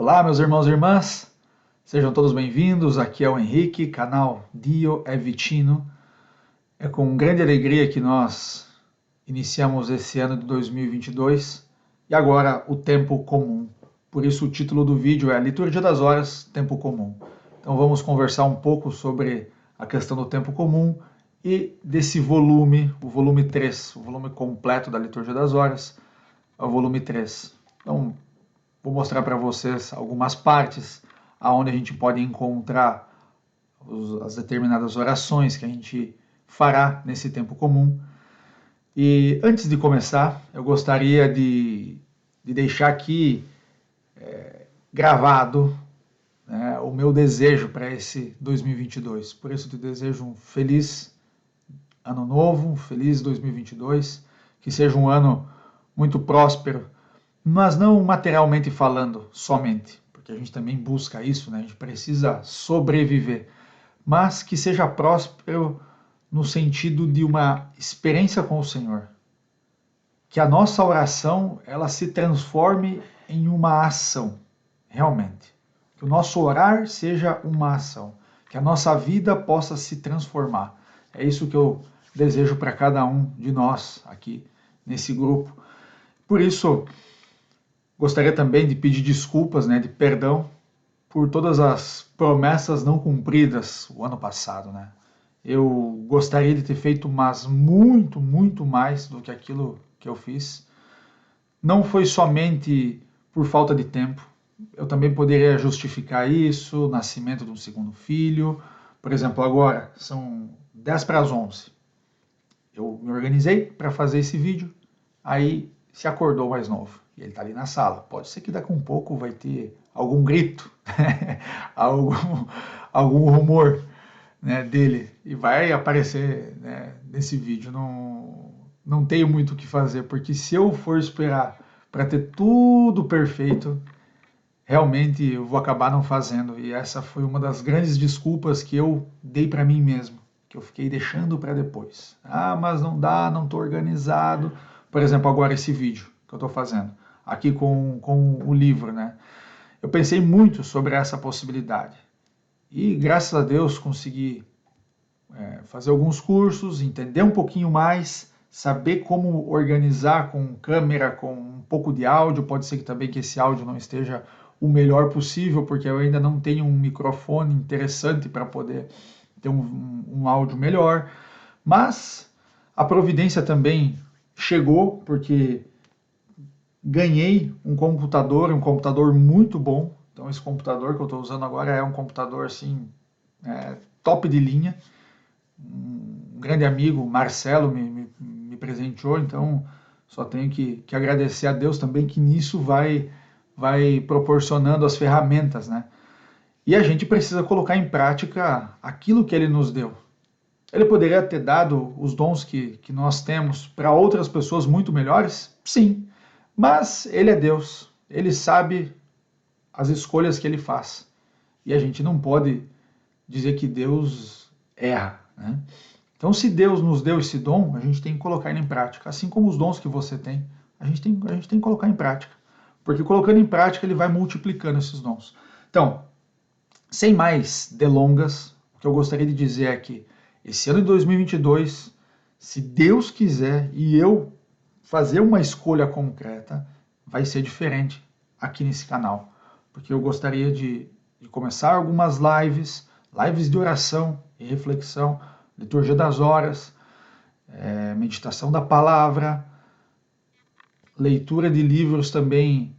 Olá, meus irmãos e irmãs, sejam todos bem-vindos. Aqui é o Henrique, canal Dio é Vitino. É com grande alegria que nós iniciamos esse ano de 2022 e agora o tempo comum. Por isso, o título do vídeo é Liturgia das Horas, Tempo Comum. Então, vamos conversar um pouco sobre a questão do tempo comum e desse volume, o volume 3, o volume completo da Liturgia das Horas, é o volume 3. Então, vou mostrar para vocês algumas partes aonde a gente pode encontrar as determinadas orações que a gente fará nesse tempo comum. E antes de começar, eu gostaria de deixar aqui gravado, né, o meu desejo para esse 2022. Por isso, eu te desejo um feliz ano novo, um feliz 2022, que seja um ano muito próspero, mas não materialmente falando somente, porque a gente também busca isso, né? A gente precisa sobreviver, mas que seja próspero no sentido de uma experiência com o Senhor, que a nossa oração ela se transforme em uma ação, realmente, que o nosso orar seja uma ação, que a nossa vida possa se transformar. É isso que eu desejo para cada um de nós aqui nesse grupo. Por isso, gostaria também de pedir desculpas, né, de perdão, por todas as promessas não cumpridas o ano passado, né? Eu gostaria de ter feito muito mais do que aquilo que eu fiz. Não foi somente por falta de tempo. Eu também poderia justificar isso, o nascimento de um segundo filho. Por exemplo, agora são 10 para as 11. Eu me organizei para fazer esse vídeo, aí se acordou mais novo. E ele está ali na sala. Pode ser que daqui a um pouco vai ter algum grito, algum rumor, né, dele. E vai aparecer, né, nesse vídeo. Não tenho muito o que fazer, porque se eu for esperar para ter tudo perfeito, realmente eu vou acabar não fazendo. E essa foi uma das grandes desculpas que eu dei para mim mesmo, que eu fiquei deixando para depois. Ah, mas não dá, não estou organizado. Por exemplo, agora esse vídeo que eu estou fazendo, aqui com o livro, né? Eu pensei muito sobre essa possibilidade. E graças a Deus consegui fazer alguns cursos, entender um pouquinho mais, saber como organizar com câmera, com um pouco de áudio. Pode ser que também que esse áudio não esteja o melhor possível, porque eu ainda não tenho um microfone interessante para poder ter um áudio melhor. Mas a providência também chegou, porque ganhei um computador muito bom. Então esse computador que eu estou usando agora é um computador assim, top de linha. Um grande amigo, Marcelo, me presenteou, então só tenho que agradecer a Deus também que nisso vai proporcionando as ferramentas, né? E a gente precisa colocar em prática aquilo que ele nos deu. Ele poderia ter dado os dons que nós temos para outras pessoas muito melhores? Sim, mas ele é Deus, ele sabe as escolhas que ele faz. E a gente não pode dizer que Deus erra, né? Então, se Deus nos deu esse dom, a gente tem que colocar ele em prática. Assim como os dons que você tem, a gente tem que colocar em prática. Porque colocando em prática, ele vai multiplicando esses dons. Então, sem mais delongas, o que eu gostaria de dizer é que esse ano de 2022, se Deus quiser e eu fazer uma escolha concreta, vai ser diferente aqui nesse canal. Porque eu gostaria de começar algumas lives de oração e reflexão, liturgia das horas, meditação da palavra, leitura de livros também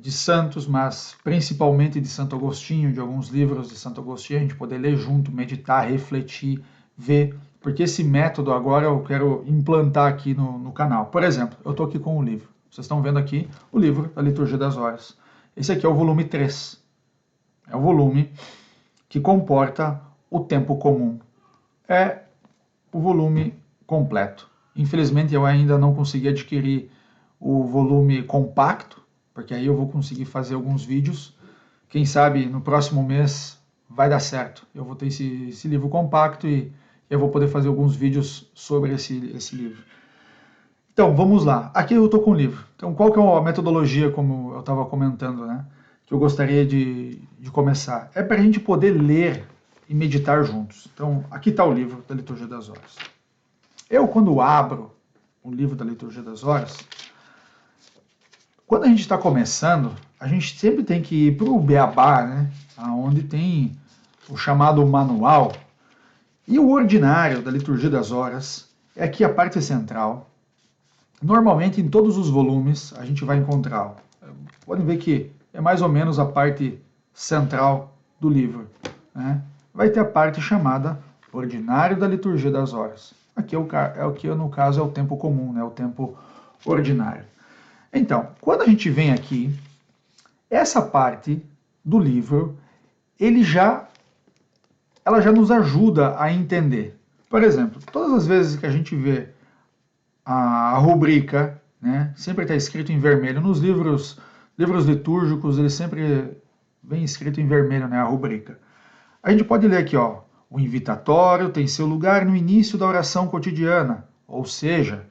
de santos, mas principalmente de Santo Agostinho, de alguns livros de Santo Agostinho, a gente poder ler junto, meditar, refletir, ver, porque esse método agora eu quero implantar aqui no canal. Por exemplo, eu estou aqui com um livro, vocês estão vendo aqui o livro da Liturgia das Horas. Esse aqui é o volume 3, é o volume que comporta o tempo comum. É o volume completo. Infelizmente eu ainda não consegui adquirir o volume compacto, porque aí eu vou conseguir fazer alguns vídeos. Quem sabe no próximo mês vai dar certo. Eu vou ter esse livro compacto e eu vou poder fazer alguns vídeos sobre esse livro. Então, vamos lá. Aqui eu estou com o livro. Então, qual que é a metodologia, como eu estava comentando, né? que eu gostaria de começar. É para a gente poder ler e meditar juntos. Então, aqui está o livro da Liturgia das Horas. Eu, quando abro o livro da Liturgia das Horas, quando a gente está começando, a gente sempre tem que ir para o Beabá, né? Onde tem o chamado manual. E o ordinário da Liturgia das Horas é aqui a parte central. Normalmente, em todos os volumes, a gente vai encontrar. Podem ver que é mais ou menos a parte central do livro, né? Vai ter a parte chamada Ordinário da Liturgia das Horas. Aqui é o que, no caso, é o tempo comum, né? O tempo ordinário. Então, quando a gente vem aqui, essa parte do livro, ela já nos ajuda a entender. Por exemplo, todas as vezes que a gente vê a rubrica, né, sempre está escrito em vermelho. Nos livros litúrgicos, ele sempre vem escrito em vermelho, né, a rubrica. A gente pode ler aqui, ó, o invitatório tem seu lugar no início da oração cotidiana, ou seja,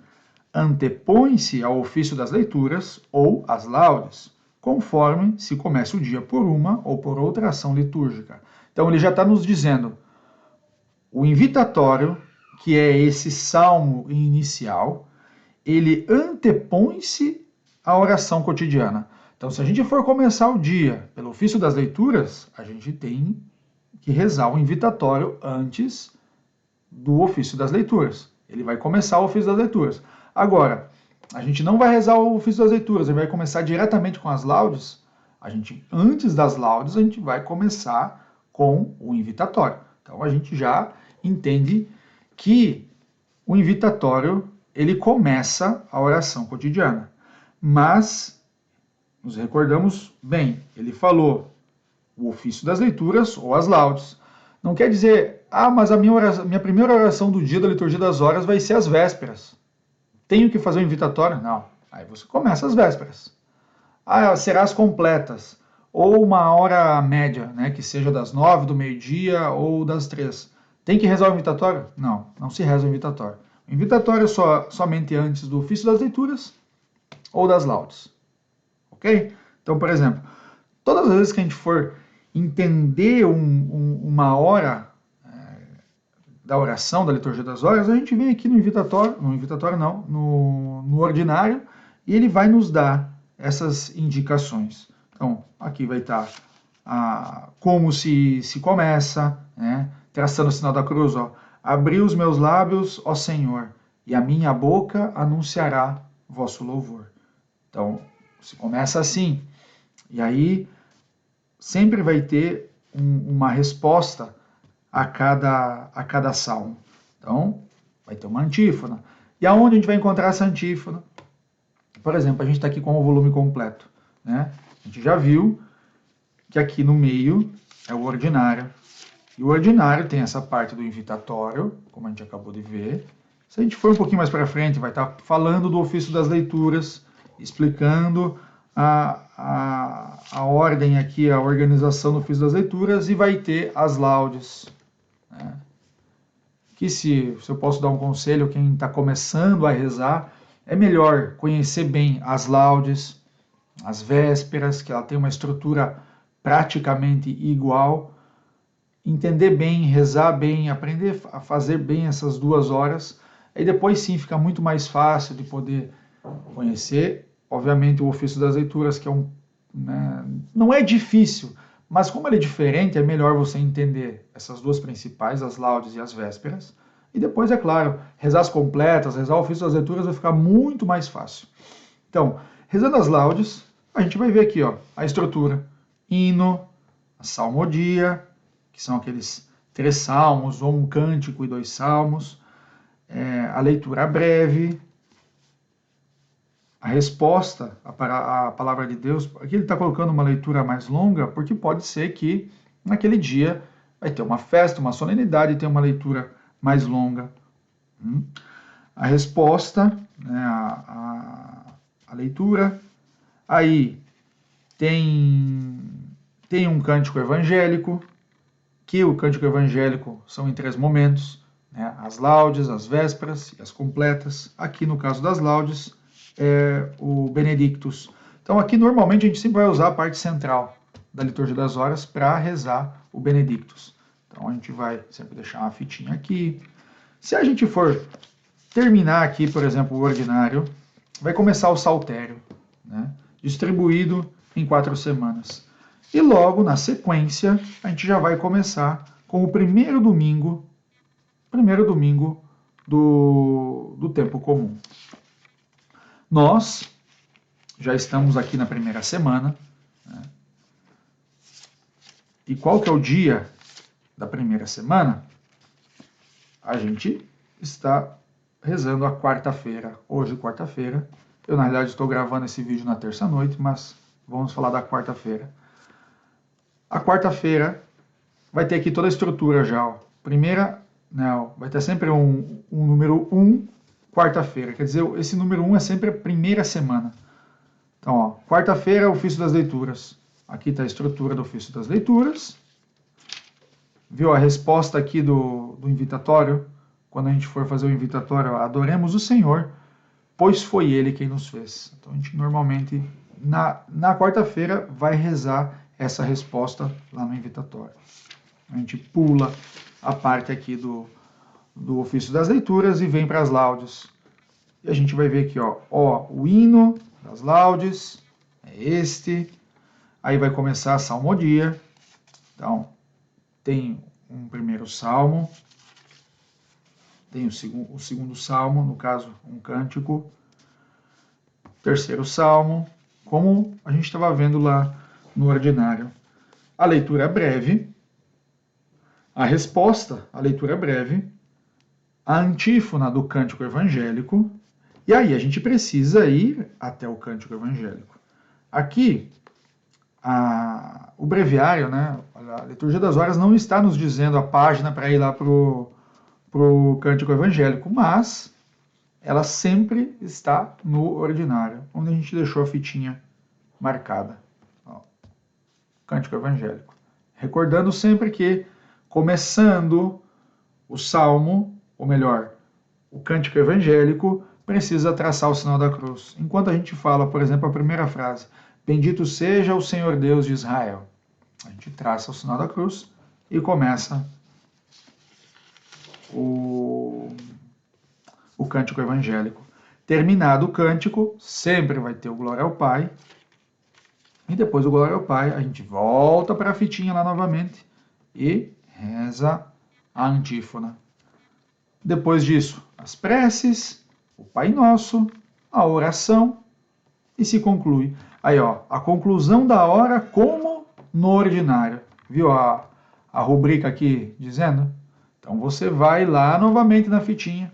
antepõe-se ao ofício das leituras ou às laudes, conforme se comece o dia por uma ou por outra ação litúrgica. Então ele já está nos dizendo, o invitatório, que é esse salmo inicial, ele antepõe-se à oração cotidiana. Então, se a gente for começar o dia pelo ofício das leituras, a gente tem que rezar o invitatório antes do ofício das leituras. Ele vai começar o ofício das leituras. Agora, a gente não vai rezar o ofício das leituras, ele vai começar diretamente com as laudes. Antes das laudes, a gente vai começar com o invitatório. Então, a gente já entende que o invitatório, ele começa a oração cotidiana. Mas, nos recordamos bem, ele falou o ofício das leituras ou as laudes. Não quer dizer, mas a minha primeira oração do dia da Liturgia das Horas vai ser as vésperas. Tenho que fazer o invitatório? Não. Aí você começa as vésperas. Será as completas. Ou uma hora média, né, que seja das 9 do meio-dia ou das 3. Tem que rezar o invitatório? Não, não se reza o invitatório. O invitatório é somente antes do ofício das leituras ou das laudes. Ok? Então, por exemplo, todas as vezes que a gente for entender uma hora da oração, da Liturgia das Horas, a gente vem aqui no ordinário, e ele vai nos dar essas indicações. Então, aqui vai estar como se começa, né? Traçando o sinal da cruz, ó. Abri os meus lábios, ó Senhor, e a minha boca anunciará vosso louvor. Então, se começa assim, e aí sempre vai ter uma resposta a cada salmo. Então, vai ter uma antífona. E aonde a gente vai encontrar essa antífona? Por exemplo, a gente está aqui com o volume completo, né? A gente já viu que aqui no meio é o ordinário. E o ordinário tem essa parte do invitatório, como a gente acabou de ver. Se a gente for um pouquinho mais para frente, vai estar falando do ofício das leituras, explicando a ordem aqui, a organização do ofício das leituras, e vai ter as laudes, né? Que se eu posso dar um conselho, quem está começando a rezar, é melhor conhecer bem as laudes, as vésperas, que ela tem uma estrutura praticamente igual, entender bem, rezar bem, aprender a fazer bem essas 2 horas, aí depois sim fica muito mais fácil de poder conhecer, obviamente, o ofício das leituras, que é não é difícil, mas como ele é diferente, é melhor você entender essas 2 principais, as laudes e as vésperas, e depois, é claro, rezar as completas, rezar o ofício das leituras vai ficar muito mais fácil. Então, rezando as laudes, a gente vai ver aqui, ó, a estrutura, hino, a salmodia, que são aqueles 3 salmos, ou um cântico e 2 salmos, a leitura breve, a resposta à palavra de Deus. Aqui ele está colocando uma leitura mais longa, porque pode ser que naquele dia vai ter uma festa, uma solenidade, e tem uma leitura mais longa. A resposta, né, a leitura. Aí tem um cântico evangélico, que o cântico evangélico são em 3 momentos, né, as laudes, as vésperas e as completas. Aqui no caso das laudes, o Benedictus. Então aqui normalmente a gente sempre vai usar a parte central, da liturgia das horas para rezar o Benedictus. Então a gente vai sempre deixar uma fitinha aqui. Se a gente for terminar aqui, por exemplo, o ordinário, vai começar o saltério, né? Distribuído em 4 semanas. E logo na sequência, a gente já vai começar com o primeiro domingo do tempo comum. Nós já estamos aqui na primeira semana, né? E qual que é o dia da primeira semana? A gente está rezando a quarta-feira. Hoje, quarta-feira. Eu, na realidade, estou gravando esse vídeo na terça-noite, mas vamos falar da quarta-feira. A quarta-feira vai ter aqui toda a estrutura já. Ó. Primeira, não, vai ter sempre um número 1, quarta-feira. Quer dizer, esse número 1 é sempre a primeira semana. Então, ó, quarta-feira, ofício das leituras. Aqui está a estrutura do ofício das leituras. Viu a resposta aqui do invitatório? Quando a gente for fazer o invitatório, adoremos o Senhor, pois foi Ele quem nos fez. Então a gente normalmente, na quarta-feira, vai rezar essa resposta lá no invitatório. A gente pula a parte aqui do ofício das leituras e vem para as laudes. E a gente vai ver aqui, ó, o hino das laudes é este. Aí vai começar a salmodia. Então, tem um primeiro salmo, tem o segundo salmo, no caso, um cântico, terceiro salmo, como a gente estava vendo lá no ordinário. A leitura breve, a resposta à leitura breve, a antífona do cântico evangélico, e aí a gente precisa ir até o cântico evangélico. Aqui, o breviário, né, a liturgia das horas não está nos dizendo a página para ir lá para o cântico evangélico, mas ela sempre está no ordinário, onde a gente deixou a fitinha marcada. Ó, cântico evangélico. Recordando sempre que, começando o salmo, ou melhor, o cântico evangélico, precisa traçar o sinal da cruz. Enquanto a gente fala, por exemplo, a primeira frase, bendito seja o Senhor Deus de Israel. A gente traça o sinal da cruz e começa o cântico evangélico. Terminado o cântico, sempre vai ter o Glória ao Pai. E depois do Glória ao Pai, a gente volta para a fitinha lá novamente e reza a antífona. Depois disso, as preces, o Pai Nosso, a oração e se conclui. Aí, ó, a conclusão da hora como no ordinário. Viu a rubrica aqui dizendo? Então você vai lá novamente na fitinha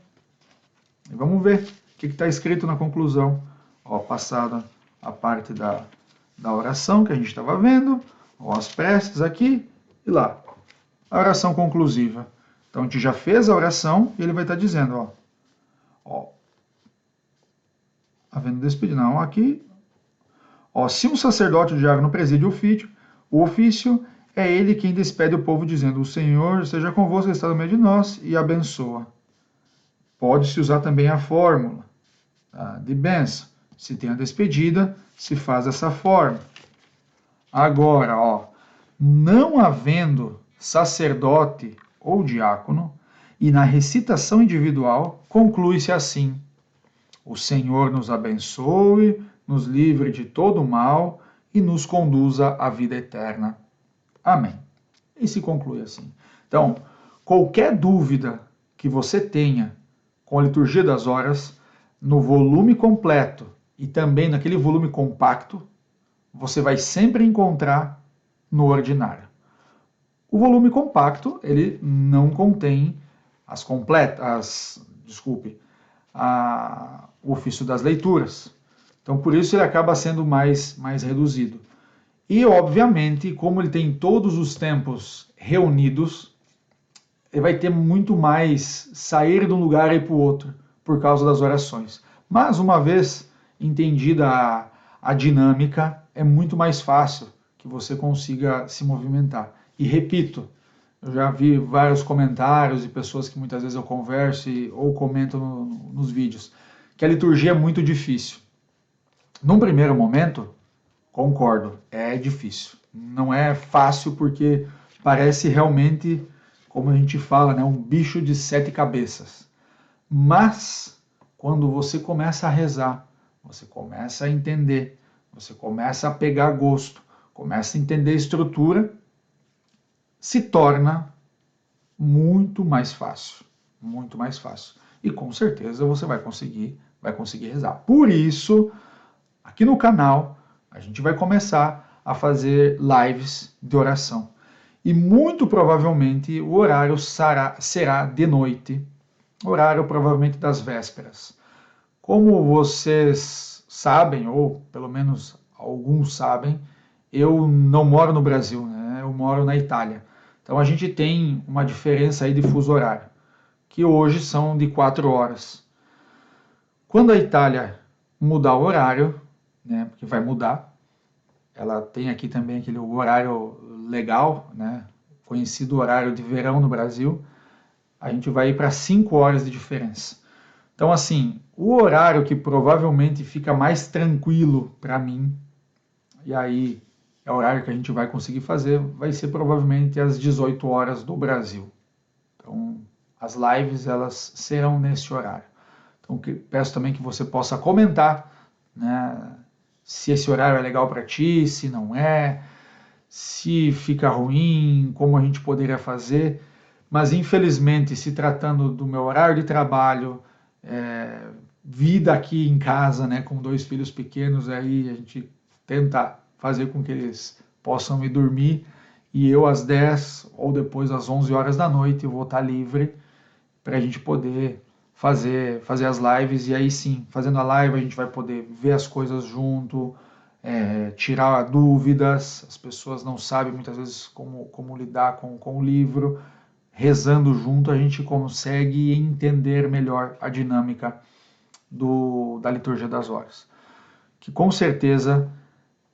e vamos ver o que está escrito na conclusão. Ó, passada a parte da oração que a gente estava vendo, ó, as preces aqui e lá. A oração conclusiva. Então a gente já fez a oração e ele vai estar dizendo, ó, havendo despedido, não, aqui, ó, se um sacerdote ou diácono preside o ofício, é ele quem despede o povo dizendo, o Senhor seja convosco, está no meio de nós, e abençoa. Pode-se usar também a fórmula de bênção. Se tem a despedida, se faz dessa forma. Agora, ó, não havendo sacerdote ou diácono, e na recitação individual, conclui-se assim: o Senhor nos abençoe, nos livre de todo mal e nos conduza à vida eterna. Amém. E se conclui assim. Então, qualquer dúvida que você tenha com a liturgia das horas, no volume completo e também naquele volume compacto, você vai sempre encontrar no ordinário. O volume compacto, ele não contém o ofício das leituras. Então, por isso ele acaba sendo mais reduzido. E, obviamente, como ele tem todos os tempos reunidos, ele vai ter muito mais sair de um lugar e para o outro, por causa das orações. Mas, uma vez entendida a dinâmica, é muito mais fácil que você consiga se movimentar. E repito, eu já vi vários comentários de pessoas que muitas vezes eu converso ou comento nos vídeos, que a liturgia é muito difícil. Num primeiro momento, concordo, é difícil. Não é fácil porque parece realmente, como a gente fala, né, um bicho de 7 cabeças. Mas quando você começa a rezar, você começa a entender, você começa a pegar gosto, começa a entender a estrutura, se torna muito mais fácil, muito mais fácil. E com certeza você vai conseguir rezar. Por isso, aqui no canal, a gente vai começar a fazer lives de oração. E muito provavelmente o horário será de noite, horário provavelmente das vésperas. Como vocês sabem, ou pelo menos alguns sabem, eu não moro no Brasil, né? Eu moro na Itália. Então a gente tem uma diferença aí de fuso horário, que hoje são de 4 horas. Quando a Itália mudar o horário, né, porque vai mudar, ela tem aqui também aquele horário legal, né, conhecido horário de verão no Brasil, a gente vai ir para 5 horas de diferença. Então, assim, o horário que provavelmente fica mais tranquilo para mim, e aí é o horário que a gente vai conseguir fazer, vai ser provavelmente às 18 horas do Brasil. Então, as lives elas serão nesse horário. Então, peço também que você possa comentar, né, se esse horário é legal para ti, se não é, se fica ruim, como a gente poderia fazer. Mas, infelizmente, se tratando do meu horário de trabalho, vida aqui em casa, né, com 2 filhos pequenos, aí a gente tenta fazer com que eles possam ir dormir, e eu às 10 ou depois às 11 horas da noite eu vou estar livre para a gente poder fazer as lives, e aí sim, fazendo a live a gente vai poder ver as coisas junto, tirar dúvidas, as pessoas não sabem muitas vezes como lidar com o livro, rezando junto a gente consegue entender melhor a dinâmica da liturgia das horas, que com certeza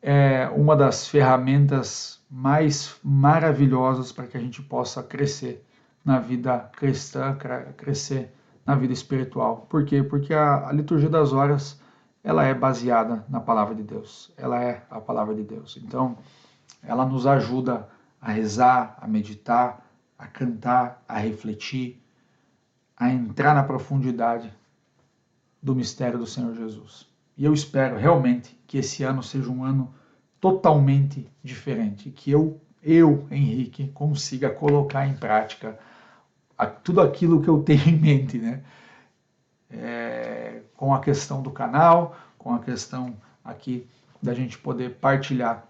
é uma das ferramentas mais maravilhosas para que a gente possa crescer na vida cristã, crescer na vida espiritual. Por quê? Porque a liturgia das horas ela é baseada na palavra de Deus. Ela é a palavra de Deus. Então, ela nos ajuda a rezar, a meditar, a cantar, a refletir, a entrar na profundidade do mistério do Senhor Jesus. E eu espero realmente que esse ano seja um ano totalmente diferente, que eu Henrique, consiga colocar em prática tudo aquilo que eu tenho em mente, né? Com a questão do canal, com a questão aqui da gente poder partilhar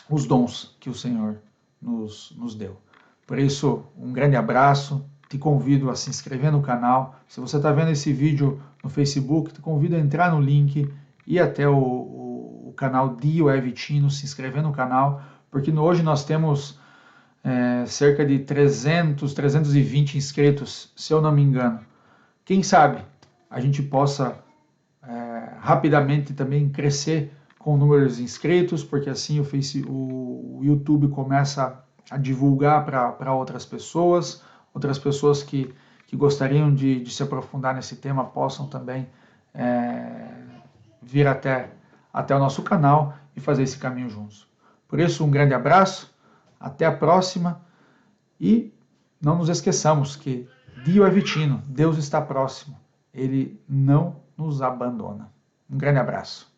os dons que o Senhor nos deu. Por isso, um grande abraço, te convido a se inscrever no canal. Se você está vendo esse vídeo no Facebook, te convido a entrar no link, ir até o canal Dio Evitino, se inscrever no canal, porque hoje nós temos cerca de 300, 320 inscritos, se eu não me engano. Quem sabe a gente possa rapidamente também crescer com o número de inscritos, porque assim o YouTube começa a divulgar para outras pessoas que gostariam de se aprofundar nesse tema possam também vir até o nosso canal e fazer esse caminho juntos. Por isso, um grande abraço, até a próxima e não nos esqueçamos que Dio é Vitino, Deus está próximo, Ele não nos abandona. Um grande abraço.